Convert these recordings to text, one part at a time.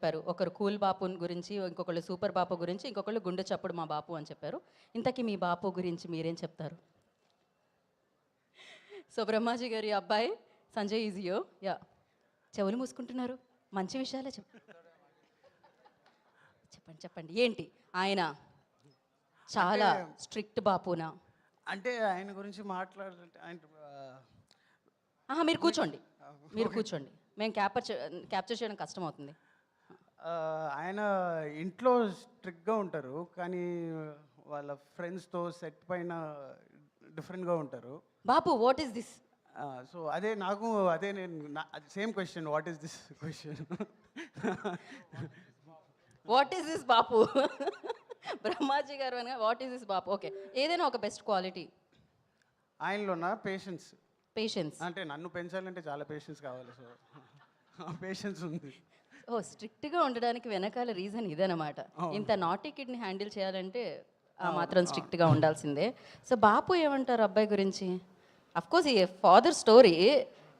చెప్పారు. ఒకరు కూల్ బాపు గురించి, ఇంకొకళ్ళు సూపర్ బాపు గురించి, ఇంకొకళ్ళు గుండె చప్పుడు మా బాపు అని చెప్పారు. ఇంతకీ మీ బాపు గురించి మీరేం చెప్తారు? సో బ్రహ్మాజీ గారి అబ్బాయి సంజయ్ ఈజియో యా చెవులు మూసుకుంటున్నారు. మంచి విషయాలే చెప్పండి చెప్పండి. ఏంటి ఆయన చాలా స్ట్రిక్ట్ బాపునా? అంటే ఆయన గురించి మాట్లాడాలంటే ఆయన మీరు కూర్చోండి, మీరు కూర్చోండి. మేము క్యాప్చర్ చేయడం కష్టం అవుతుంది. ఆయన ఇంట్లో స్ట్రిక్ట్గా ఉంటారు, కానీ వాళ్ళ ఫ్రెండ్స్తో సెట్ పైన డిఫరెంట్గా ఉంటారు. Bapu what is this? So అదే నేను same question, what is this question? What is this Bapu? Brahmaji గారు అనగా what is this Bapu? Okay, ఏదైనా ఒక బెస్ట్ క్వాలిటీ ఆయనలోనా పేషెన్స్. పేషెన్స్. అంటే నన్ను పెంచాలంటే చాలా పేషెన్స్ కావాలి, సో పేషెన్స్ ఉంది. స్ట్రిక్ట్గా ఉండడానికి వెనకాల రీజన్ ఇదనమాట. ఇంత నాటీ కిడ్ని హ్యాండిల్ చేయాలంటే ఆ మాత్రం స్ట్రిక్ట్గా ఉండాల్సిందే. సో బాపు ఏమంటారు అబ్బాయి గురించి? అఫ్కోర్స్ ఈ ఫాదర్ స్టోరీ,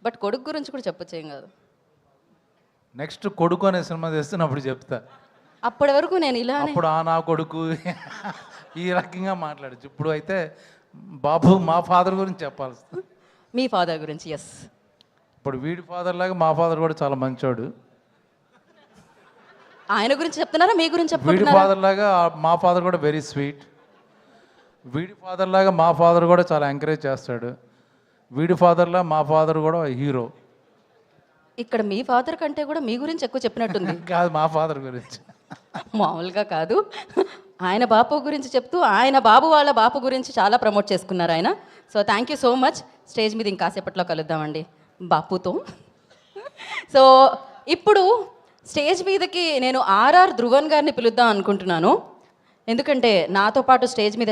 బట్ కొడుకు గురించి కూడా చెప్పొచ్చు, ఏం కాదు. నెక్స్ట్ కొడుకు అనే సినిమా చేస్తున్నప్పుడు చెప్తా. అప్పటి వరకు నేను ఇలా అప్పుడు నా కొడుకు ఈ రకంగా మాట్లాడచ్చు. ఇప్పుడు అయితే బాబు మా ఫాదర్ గురించి చెప్పాల్సి. మీ ఫాదర్ గురించి? ఎస్. ఇప్పుడు వీడి ఫాదర్ లాగా మా ఫాదర్ కూడా చాలా మంచోడు. ఆయన గురించి చెప్తున్నారా మీ గురించి వీడి చెప్తున్నారా? ఫాదర్ లాగా మా ఫాదర్ కూడా వెరీ స్వీట్. వీడి ఫాదర్ లాగా మా ఫాదర్ కూడా చాలా ఎంకరేజ్ చేస్తాడు. వీడి ఫాదర్లా మా ఫాదర్ కూడా హీరో. ఇక్కడ మీ ఫాదర్ కంటే కూడా మీ గురించి ఎక్కువ చెప్పినట్టుంది. కాదు, మా ఫాదర్ గురించి. మామూలుగా కాదు, ఆయన బాపు గురించి చెప్తూ ఆయన బాబు వాళ్ళ బాపు గురించి చాలా ప్రమోట్ చేసుకున్నారు ఆయన. So thank you so much. Stage మీద ఇంకాసేపట్లో కలుద్దామండి బాపుతో. సో ఇప్పుడు స్టేజ్ మీదకి నేను ఆర్ఆర్ ధ్రువన్ గారిని పిలుద్దాం అనుకుంటున్నాను. ఎందుకంటే నాతో పాటు స్టేజ్ మీద